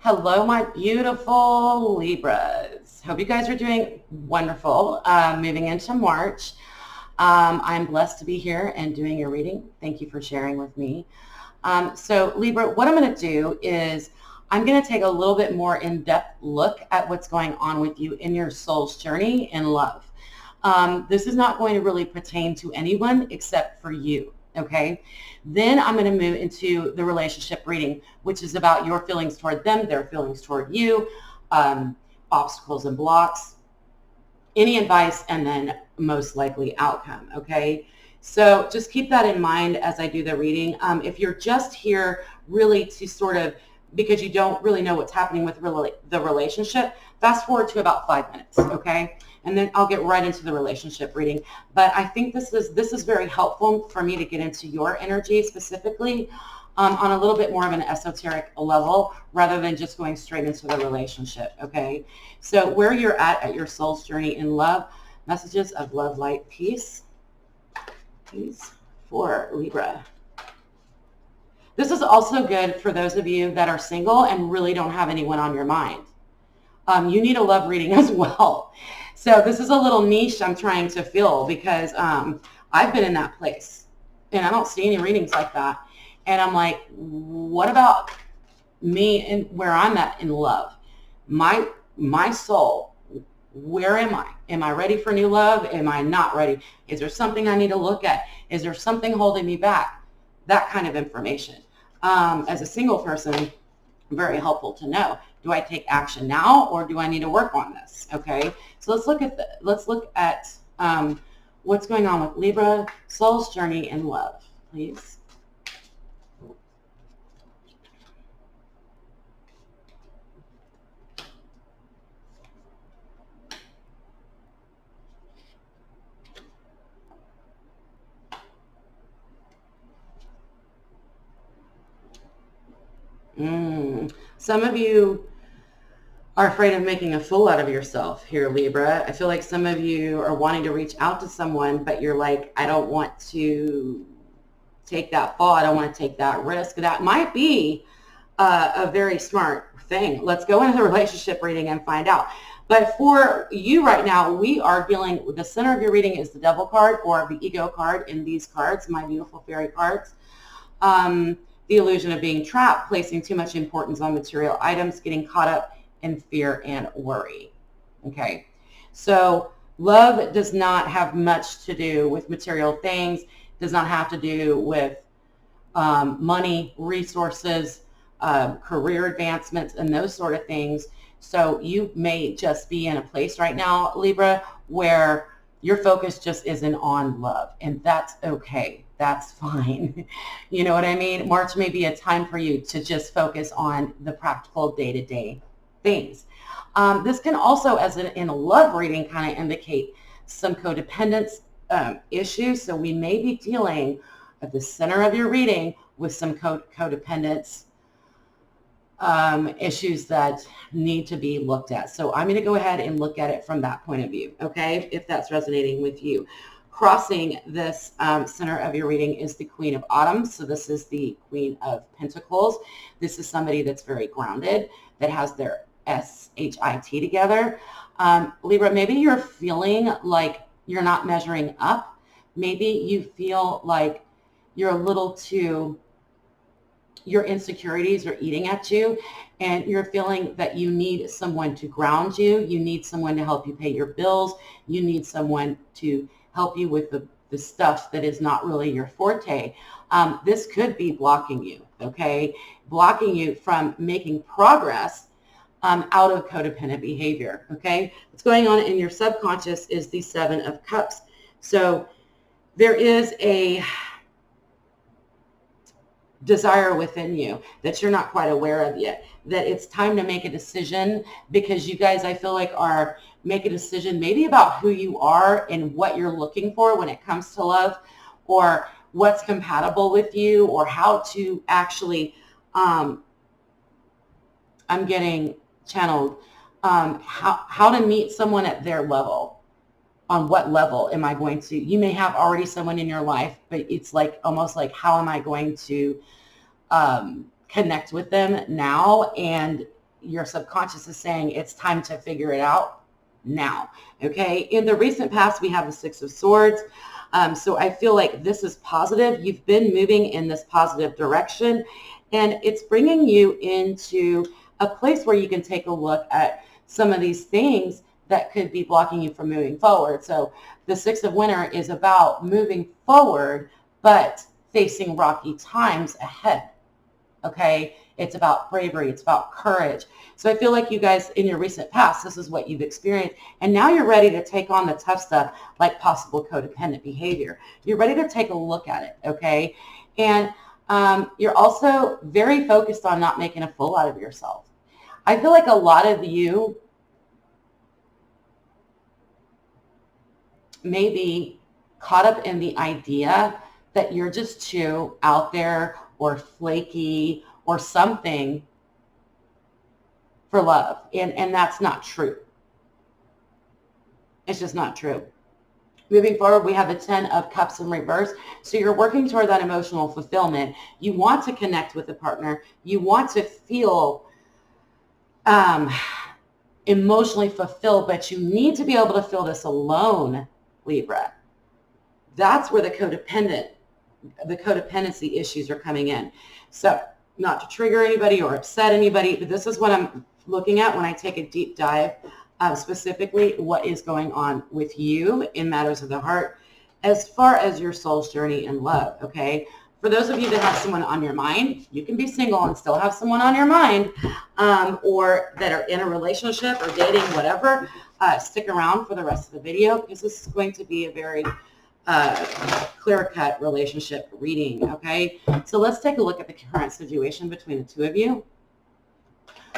Hello, my beautiful Libras. Hope you guys are doing wonderful. Moving into March. I'm blessed to be here and doing your reading. Thank you for sharing with me. So Libra, what I'm going to do is I'm going to take a little bit more in-depth look at what's going on with you in your soul's journey in love. This is not going to really pertain to anyone except for you. Okay, then I'm going to move into the relationship reading, which is about your feelings toward them, their feelings toward you, obstacles and blocks, any advice, and then most likely outcome. Okay, so just keep that in mind as I do the reading. If you're just here really to sort of, because you don't really know what's happening with the relationship, fast forward to about 5 minutes, okay? And then I'll get right into the relationship reading. But I think this is very helpful for me to get into your energy specifically on a little bit more of an esoteric level rather than just going straight into the relationship, okay? So where you're at your soul's journey in love, messages of love, light, peace, please, for Libra. This is also good for those of you that are single and really don't have anyone on your mind. You need a love reading as well. So this is a little niche I'm trying to fill because I've been in that place and I don't see any readings like that. And I'm like, what about me and where I'm at in love? My soul, where am I? Am I ready for new love? Am I not ready? Is there something I need to look at? Is there something holding me back? That kind of information. As a single person, very helpful to know. Do I take action now or do I need to work on this? Okay, so let's look at what's going on with Libra soul's journey in love, please. Some of you are afraid of making a fool out of yourself here, Libra. I feel like some of you are wanting to reach out to someone, but you're like, I don't want to take that fall. I don't want to take that risk. That might be a very smart thing. Let's go into the relationship reading and find out. But for you right now, we are dealing with the center of your reading is the Devil card or the Ego card in these cards, my beautiful fairy cards. The illusion of being trapped, placing too much importance on material items, getting caught up in fear and worry. Okay, so love does not have much to do with material things, does not have to do with money, resources, career advancements, and those sort of things. So you may just be in a place right now, Libra, where your focus just isn't on love, and that's okay. That's fine. You know what I mean? March may be a time for you to just focus on the practical day-to-day things. This can also, in a love reading, kind of indicate some codependence issues. So we may be dealing at the center of your reading with some codependence issues that need to be looked at. So I'm going to go ahead and look at it from that point of view, okay, if that's resonating with you. Crossing this center of your reading is the Queen of Autumn. So this is the Queen of Pentacles. This is somebody that's very grounded, that has their S-H-I-T together. Libra, maybe you're feeling like you're not measuring up. Maybe you feel like you're a little too, your insecurities are eating at you, and you're feeling that you need someone to ground you. You need someone to help you pay your bills. You need someone to help you with the stuff that is not really your forte. This could be blocking you, okay? Blocking you from making progress out of codependent behavior, okay? What's going on in your subconscious is the Seven of Cups. So there is a desire within you that you're not quite aware of yet, that it's time to make a decision, because you guys, I feel like, make a decision maybe about who you are and what you're looking for when it comes to love, or what's compatible with you, or how to actually, I'm getting channeled, how to meet someone at their level. On what level am I going to, you may have already someone in your life, but it's like almost like, how am I going to connect with them now? And your subconscious is saying it's time to figure it out now. Okay. In the recent past, we have the Six of Swords. So I feel like this is positive. You've been moving in this positive direction, and it's bringing you into a place where you can take a look at some of these things that could be blocking you from moving forward. So the Six of Winter is about moving forward, but facing rocky times ahead. Okay. It's about bravery. It's about courage. So I feel like you guys in your recent past, this is what you've experienced. And now you're ready to take on the tough stuff like possible codependent behavior. You're ready to take a look at it. Okay. And you're also very focused on not making a fool out of yourself. I feel like a lot of you may be caught up in the idea that you're just too out there or flaky or something for love. And that's not true. It's just not true. Moving forward, we have the 10 of Cups in reverse. So you're working toward that emotional fulfillment. You want to connect with a partner. You want to feel emotionally fulfilled, but you need to be able to feel this alone, Libra. That's where the codependency issues are coming in. So not to trigger anybody or upset anybody, but this is what I'm looking at when I take a deep dive, specifically what is going on with you in matters of the heart as far as your soul's journey in love, okay? For those of you that have someone on your mind, you can be single and still have someone on your mind, or that are in a relationship or dating, whatever. Stick around for the rest of the video because this is going to be a very clear-cut relationship reading, okay? So let's take a look at the current situation between the two of you.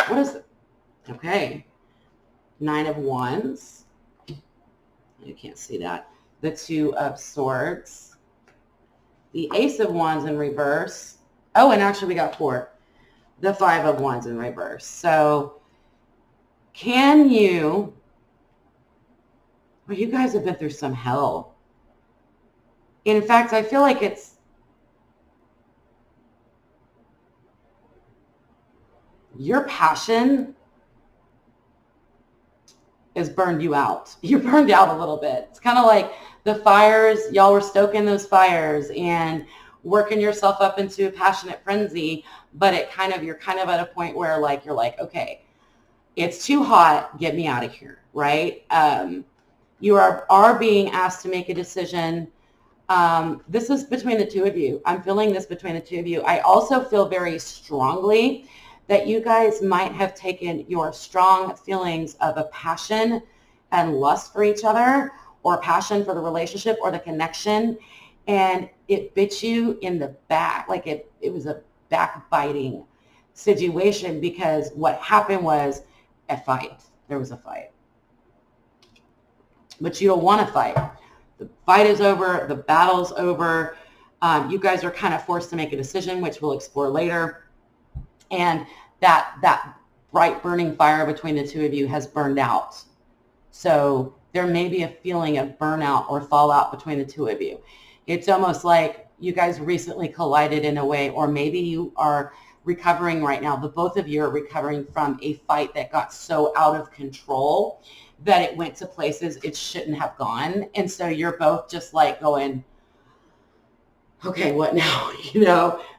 What is it? Okay. 9 of Wands. You can't see that. The 2 of Swords. The Ace of Wands in reverse. Oh, and actually we got 4. The 5 of Wands in reverse. So can you, well, you guys have been through some hell. In fact, I feel like it's your passion has burned you out. You're burned out a little bit. It's kind of like the fires, y'all were stoking those fires and working yourself up into a passionate frenzy, but you're kind of at a point where you're like, okay, it's too hot, get me out of here, right? You are being asked to make a decision. This is between the two of you. I'm feeling this between the two of you. I also feel very strongly that you guys might have taken your strong feelings of a passion and lust for each other, or passion for the relationship or the connection, and it bit you in the back. Like it was a backbiting situation, because what happened was a fight. There was a fight. But you don't want to fight. The fight is over. The battle's over. You guys are kind of forced to make a decision, which we'll explore later. And that bright burning fire between the two of you has burned out. So there may be a feeling of burnout or fallout between the two of you. It's almost like you guys recently collided in a way, or maybe you are recovering right now. The both of you are recovering from a fight that got so out of control that it went to places it shouldn't have gone. And so you're both just like going, okay, what now?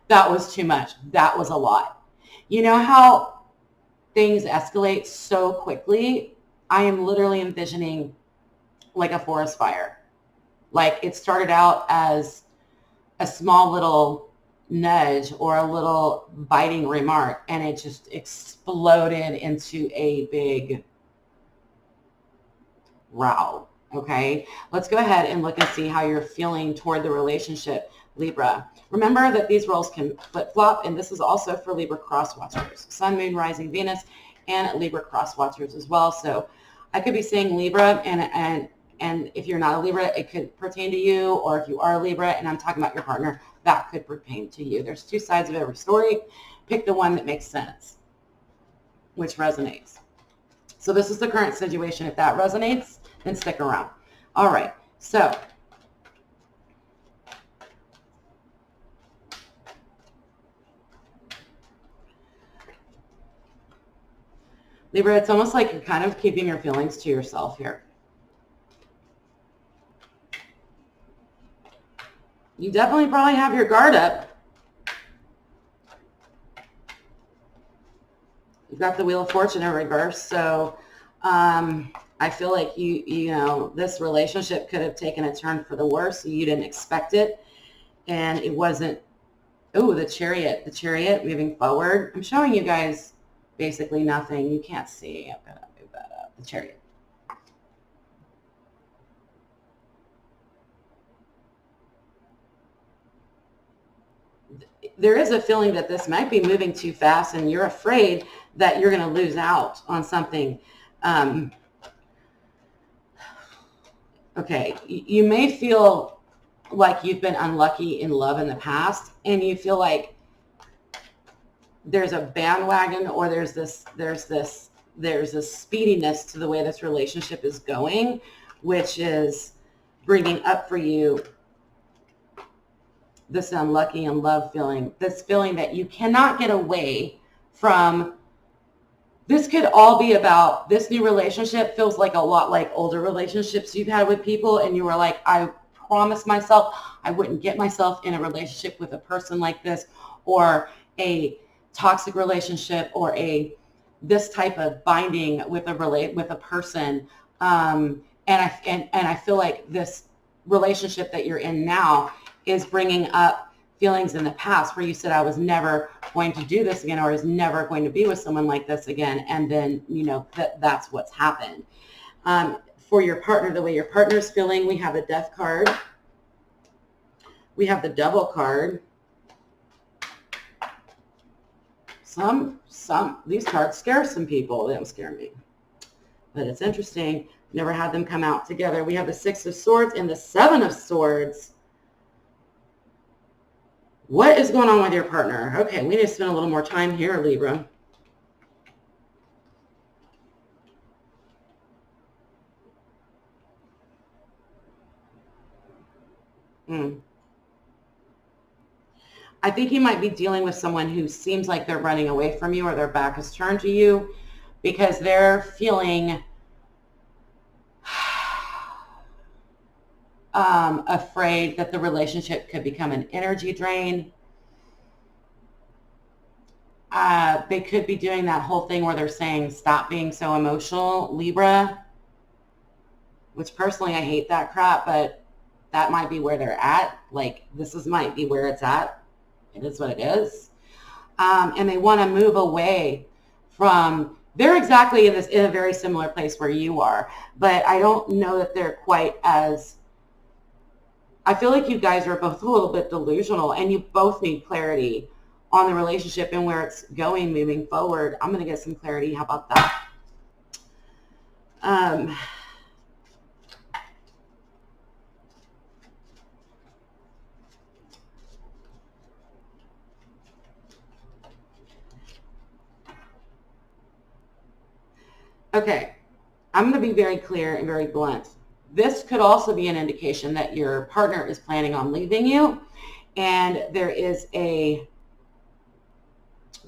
That was too much. That was a lot. You know how things escalate so quickly? I am literally envisioning like a forest fire. Like it started out as a small little nudge or a little biting remark, and it just exploded into a big row. Okay, let's go ahead and look and see how you're feeling toward the relationship, Libra. Remember that these roles can flip-flop, and this is also for Libra cross-watchers, Sun, Moon, Rising, Venus, and Libra cross-watchers as well. So I could be saying Libra, and if you're not a Libra, it could pertain to you, or if you are a Libra and I'm talking about your partner, that could pertain to you. There's two sides of every story. Pick the one that makes sense, which resonates. So this is the current situation. If that resonates, then stick around. All right, so Libra, it's almost like you're kind of keeping your feelings to yourself here. You definitely probably have your guard up. You've got the Wheel of Fortune in reverse, so I feel like you know, this relationship could have taken a turn for the worse. So you didn't expect it, and it wasn't. Oh, the Chariot moving forward. I'm showing you guys basically nothing. You can't see. I've got to move that up. The Chariot. There is a feeling that this might be moving too fast, and you're afraid that you're going to lose out on something. Okay, you may feel like you've been unlucky in love in the past, and you feel like there's a bandwagon, or there's this speediness to the way this relationship is going, which is bringing up for you this unlucky in love feeling, this feeling that you cannot get away from. This could all be about, this new relationship feels like a lot like older relationships you've had with people, and you were like, I promised myself I wouldn't get myself in a relationship with a person like this, or a toxic relationship, or this type of binding with a person. And I feel like this relationship that you're in now is bringing up feelings in the past where you said, I was never going to do this again, or I was never going to be with someone like this again. And then, you know, that's what's happened. For your partner, the way your partner's feeling, we have the Death card. We have the Devil card. These cards scare some people. They don't scare me. But it's interesting. Never had them come out together. We have the Six of Swords and the Seven of Swords. What is going on with your partner? Okay, we need to spend a little more time here, Libra. I think you might be dealing with someone who seems like they're running away from you, or their back is turned to you, because they're feeling afraid that the relationship could become an energy drain. They could be doing that whole thing where they're saying, stop being so emotional, Libra, which personally I hate that crap, but that might be where they're at. Like, might be where it's at. It is what it is. And they want to move away from, they're exactly in a very similar place where you are, but I don't know that they're quite as, I feel like you guys are both a little bit delusional, and you both need clarity on the relationship and where it's going moving forward. I'm going to get some clarity. How about that? Okay, I'm going to be very clear and very blunt. This could also be an indication that your partner is planning on leaving you, and they're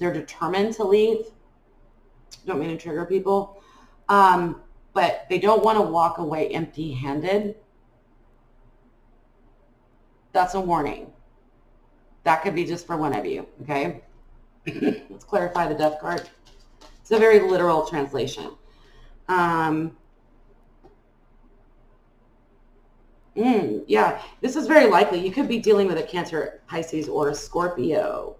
determined to leave. Don't mean to trigger people, but they don't want to walk away empty-handed. That's a warning. That could be just for one of you, okay? Let's clarify the Death card. It's a very literal translation. Yeah, this is very likely. You could be dealing with a Cancer, Pisces, or a Scorpio.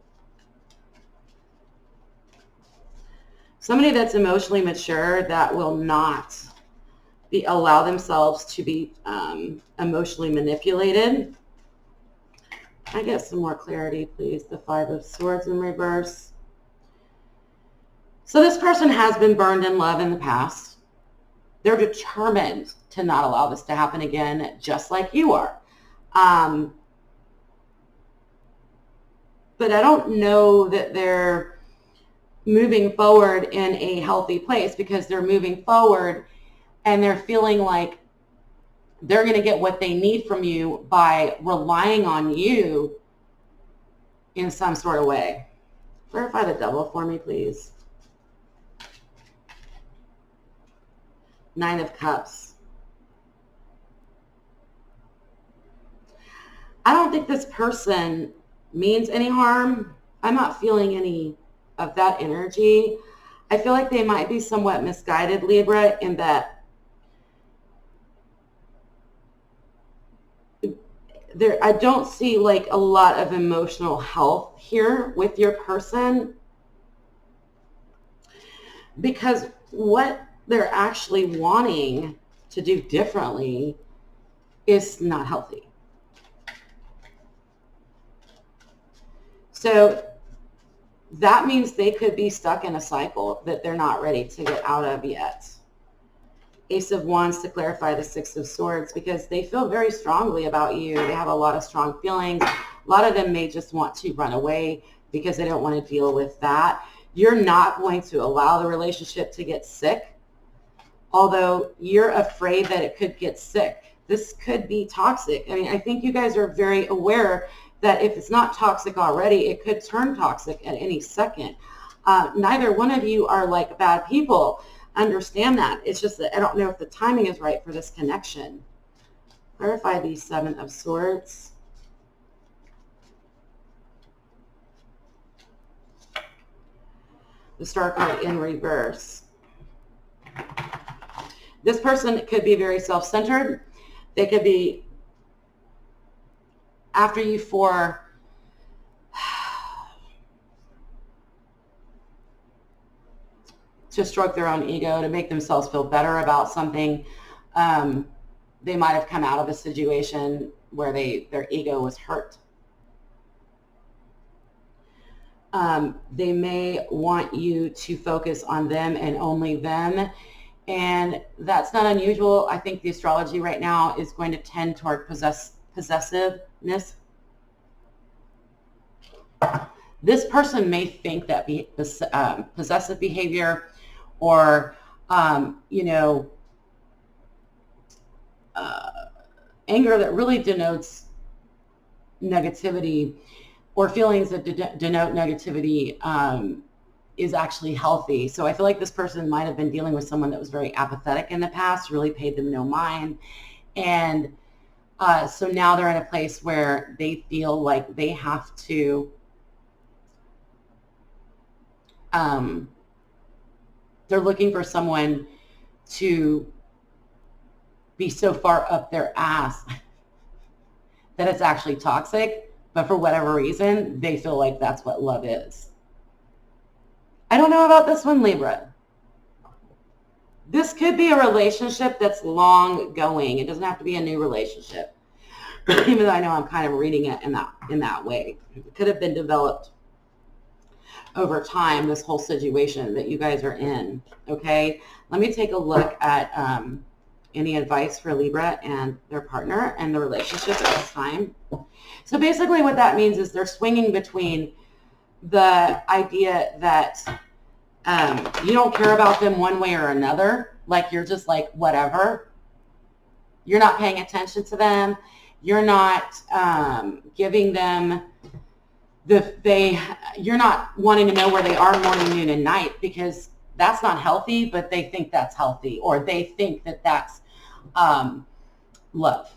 Somebody that's emotionally mature that will not allow themselves to be emotionally manipulated. I get some more clarity, please. The Five of Swords in reverse. So this person has been burned in love in the past. They're determined to not allow this to happen again, just like you are. But I don't know that they're moving forward in a healthy place, because they're moving forward and they're feeling like they're going to get what they need from you by relying on you in some sort of way. Verify the Devil for me, please. Nine of Cups. I don't think this person means any harm. I'm not feeling any of that energy. I feel like they might be somewhat misguided, Libra, in that I don't see like a lot of emotional health here with your person, because what they're actually wanting to do differently is not healthy. So that means they could be stuck in a cycle that they're not ready to get out of yet. Ace of Wands to clarify the Six of Swords, because they feel very strongly about you. They have a lot of strong feelings. A lot of them may just want to run away because they don't want to deal with that. You're not going to allow the relationship to get sick, although you're afraid that it could get sick. This could be toxic. I mean, I think you guys are very aware that if it's not toxic already, it could turn toxic at any second. Neither one of you are like bad people. Understand that. It's just that I don't know if the timing is right for this connection. Clarify the Seven of Swords. The Star card in reverse. This person could be very self-centered. They could be after you for to stroke their own ego, to make themselves feel better about something. They might have come out of a situation where their ego was hurt. They may want you to focus on them and only them. And that's not unusual. I think the astrology right now is going to tend toward possessiveness. This person may think that possessive behavior or, anger that really denotes negativity, or feelings that denote negativity, is actually healthy. So I feel like this person might have been dealing with someone that was very apathetic in the past, really paid them no mind. And so now they're in a place where they feel like they have to, they're looking for someone to be so far up their ass that it's actually toxic, but for whatever reason, they feel like that's what love is. I don't know about this one, Libra. This could be a relationship that's long going. It doesn't have to be a new relationship, even though I know I'm kind of reading it in that way. It could have been developed over time, this whole situation that you guys are in. Okay, let me take a look at any advice for Libra and their partner and the relationship at this time. So basically what that means is they're swinging between the idea that you don't care about them one way or another, like you're just like whatever. You're not paying attention to them. You're not giving them you're not wanting to know where they are morning, noon, and night, because that's not healthy, but they think that's healthy, or they think that that's love.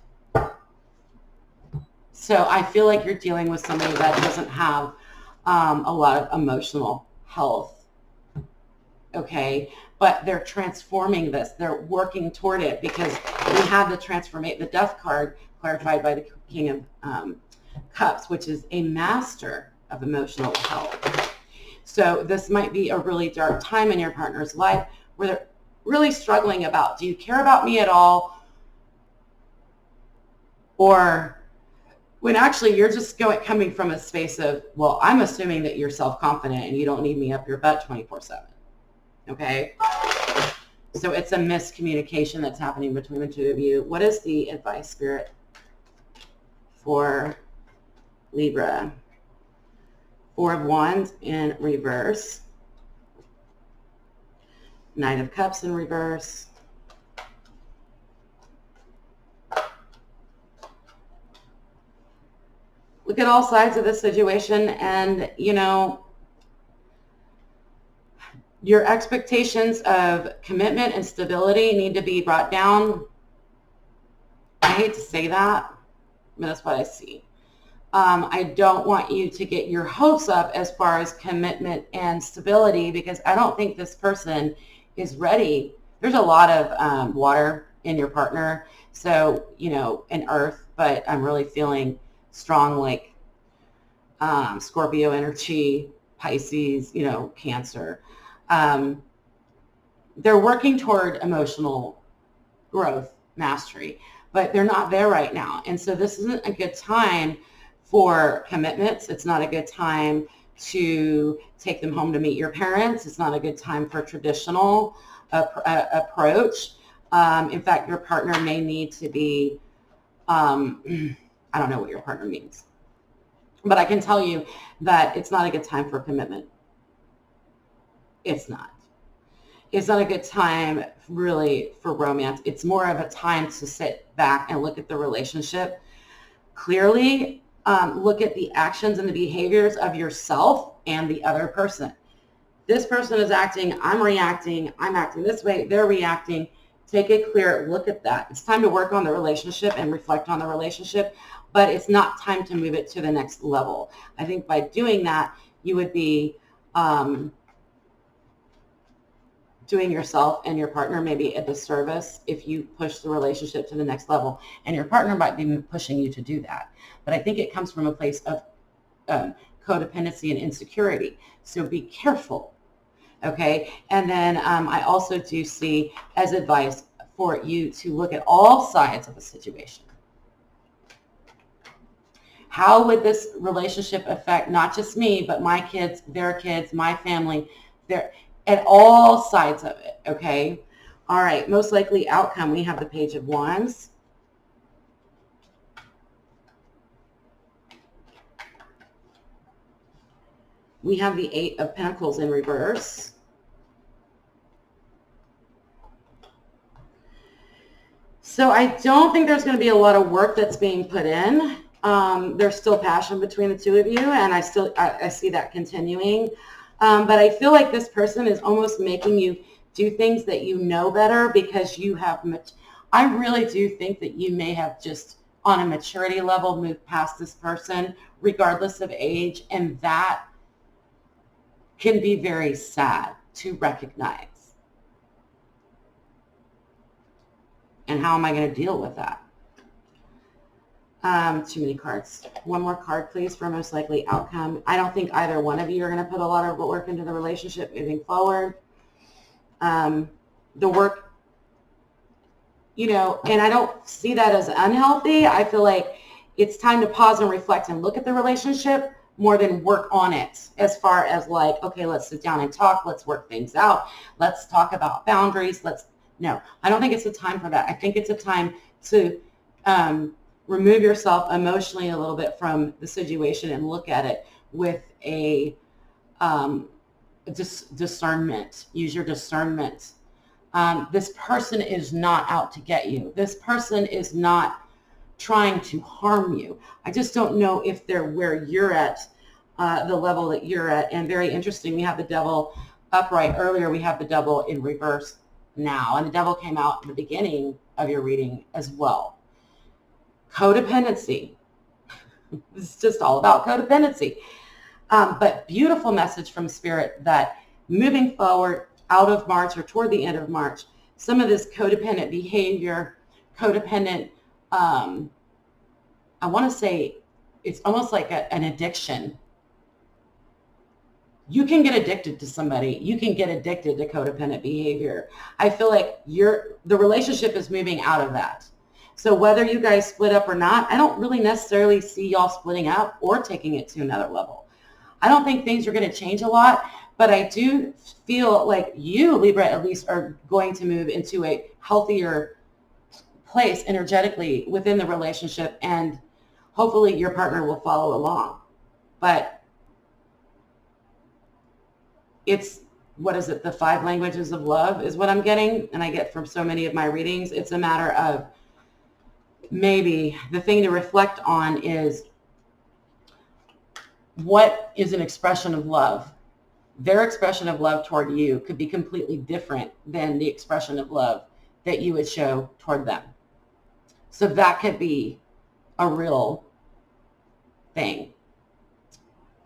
So I feel like you're dealing with somebody that doesn't have a lot of emotional health. Okay, but they're transforming this. They're working toward it, because we have the Death card clarified by the King of Cups, which is a master of emotional health. So this might be a really dark time in your partner's life where they're really struggling about, do you care about me at all? Or when actually you're just coming from a space of, well, I'm assuming that you're self-confident and you don't need me up your butt 24/7. Okay? So it's a miscommunication that's happening between the two of you. What is the advice, Spirit, for Libra? Four of Wands in reverse. Nine of Cups in reverse. Look at all sides of this situation, and, Your expectations of commitment and stability need to be brought down. I hate to say that, but that's what I see. I don't want you to get your hopes up as far as commitment and stability, because I don't think this person is ready. There's a lot of water in your partner, so, you know, and earth, but I'm really feeling strong, like Scorpio energy, Pisces, you know, Cancer. They're working toward emotional growth, mastery, but they're not there right now. And so this isn't a good time for commitments. It's not a good time to take them home to meet your parents. It's not a good time for traditional approach. In fact, your partner may need to be, I don't know what your partner means, but I can tell you that it's not a good time for commitment. It's not. It's not a good time really for romance. It's more of a time to sit back and look at the relationship clearly. Look at the actions and the behaviors of yourself and the other person. This person is acting, I'm reacting, I'm acting this way, they're reacting. Take a clear look at that. It's time to work on the relationship and reflect on the relationship, but it's not time to move it to the next level. I think by doing that, you would be doing yourself and your partner maybe a disservice if you push the relationship to the next level, and your partner might be pushing you to do that. But I think it comes from a place of codependency and insecurity. So be careful, okay? And then I also do see as advice for you to look at all sides of the situation. How would this relationship affect not just me, but my kids, their kids, my family, at all sides of it, okay? All right, most likely outcome, we have the Page of Wands. We have the Eight of Pentacles in reverse. So I don't think there's going to be a lot of work that's being put in. There's still passion between the two of you, and I see that continuing. But I feel like this person is almost making you do things that you know better because you have, I really do think that you may have just on a maturity level moved past this person regardless of age, and that can be very sad to recognize. And how am I going to deal with that? Too many cards. One more card, please, for most likely outcome. I don't think either one of you are going to put a lot of work into the relationship moving forward. The work, you know, and I don't see that as unhealthy. I feel like it's time to pause and reflect and look at the relationship more than work on it, as far as like, okay, let's sit down and talk. Let's work things out. Let's talk about boundaries. No, I don't think it's a time for that. I think it's a time to remove yourself emotionally a little bit from the situation and look at it with a discernment. Use your discernment. This person is not out to get you. This person is not trying to harm you. I just don't know if they're where you're at, the level that you're at. And very interesting, we have the Devil upright earlier. We have the Devil in reverse now. And the Devil came out at the beginning of your reading as well. Codependency. It's just all about codependency. But beautiful message from Spirit that moving forward out of March or toward the end of March, some of this codependent behavior, codependent, I want to say it's almost like an addiction. You can get addicted to somebody. You can get addicted to codependent behavior. I feel like the relationship is moving out of that. So whether you guys split up or not, I don't really necessarily see y'all splitting up or taking it to another level. I don't think things are going to change a lot, but I do feel like you, Libra, at least are going to move into a healthier place energetically within the relationship, and hopefully your partner will follow along. But it's, what is it? The 5 languages of love is what I'm getting, and I get from so many of my readings. It's a matter of maybe the thing to reflect on is what is an expression of love their expression of love toward you could be completely different than the expression of love that you would show toward them. So that could be a real thing.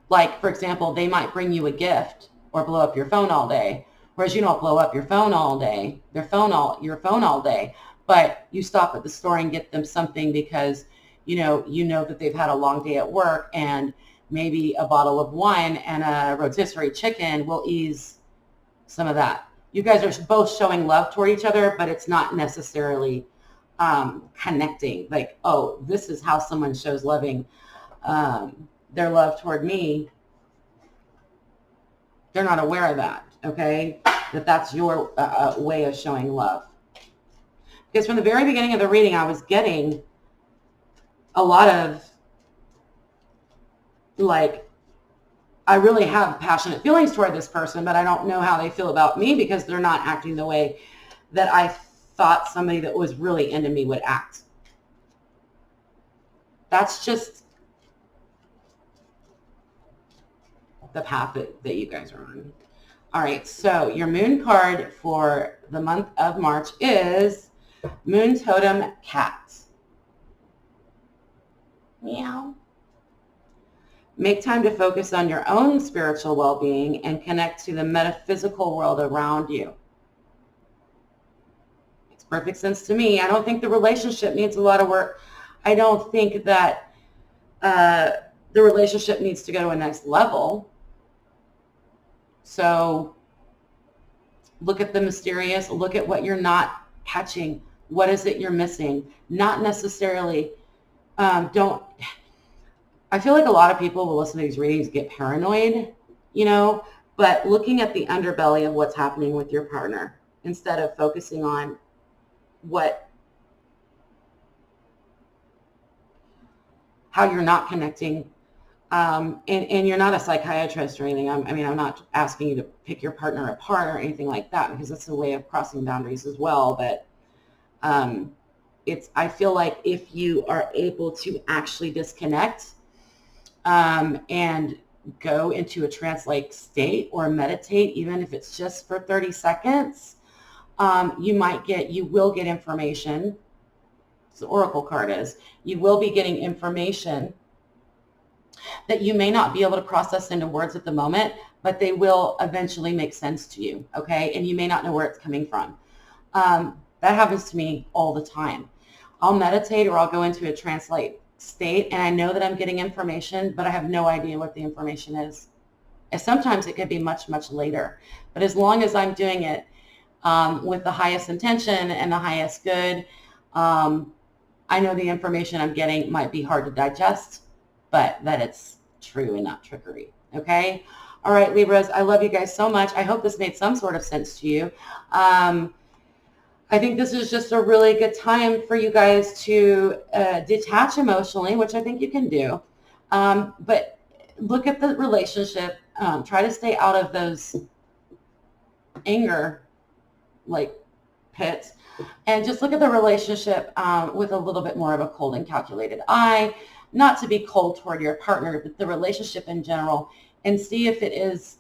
Like, for example, they might bring you a gift or blow up your phone all day, whereas you don't blow up your phone all day, your phone all day, but you stop at the store and get them something because you know that they've had a long day at work, and maybe a bottle of wine and a rotisserie chicken will ease some of that. You guys are both showing love toward each other, but it's not necessarily connecting. Like, oh, this is how someone shows their love toward me. They're not aware of that, okay? That's your way of showing love. Because from the very beginning of the reading, I was getting a lot of, like, I really have passionate feelings toward this person, but I don't know how they feel about me because they're not acting the way that I thought somebody that was really into me would act. That's just the path that you guys are on. All right, so your moon card for the month of March is Moon Totem Cat. Meow. Make time to focus on your own spiritual well-being and connect to the metaphysical world around you. Makes perfect sense to me. I don't think the relationship needs a lot of work. I don't think that the relationship needs to go to a next level. So look at the mysterious. Look at what you're not catching. What is it you're missing? Not necessarily, I feel like a lot of people will listen to these readings, get paranoid, but looking at the underbelly of what's happening with your partner instead of focusing on how you're not connecting. And you're not a psychiatrist or anything. I'm not asking you to pick your partner apart or anything like that, because that's a way of crossing boundaries as well. But I feel like if you are able to actually disconnect and go into a trance-like state or meditate, even if it's just for 30 seconds, you will get information. The Oracle card is, you will be getting information that you may not be able to process into words at the moment, but they will eventually make sense to you, okay? And you may not know where it's coming from. That happens to me all the time. I'll meditate or I'll go into a trance-like state, and I know that I'm getting information, but I have no idea what the information is. And sometimes it could be much, much later. But as long as I'm doing it with the highest intention and the highest good, I know the information I'm getting might be hard to digest, but that it's true and not trickery, okay? All right, Libras, I love you guys so much. I hope this made some sort of sense to you. I think this is just a really good time for you guys to detach emotionally, which I think you can do. But look at the relationship. Try to stay out of those anger, pits. And just look at the relationship with a little bit more of a cold and calculated eye. Not to be cold toward your partner, but the relationship in general, and see if it is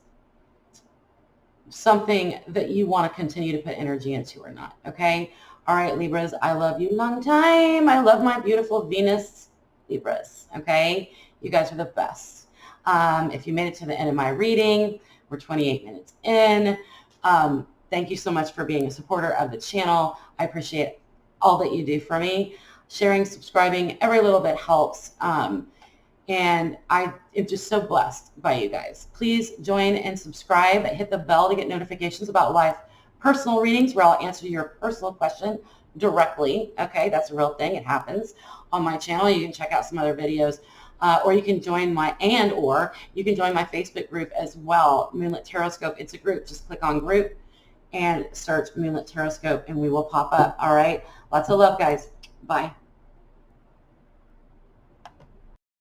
something that you want to continue to put energy into or not, okay? All right, Libras, I love you long time. I love my beautiful Venus Libras, okay? You guys are the best. If you made it to the end of my reading, we're 28 minutes in. Thank you so much for being a supporter of the channel. I appreciate all that you do for me. Sharing, subscribing, every little bit helps. And I am just so blessed by you guys. Please join and subscribe. Hit the bell to get notifications about live personal readings where I'll answer your personal question directly. Okay, that's a real thing. It happens on my channel. You can check out some other videos. Or you can join my Facebook group as well, Moonlit Tarot Scope. It's a group. Just click on group and search Moonlit Tarot Scope and we will pop up. All right. Lots of love, guys. Bye.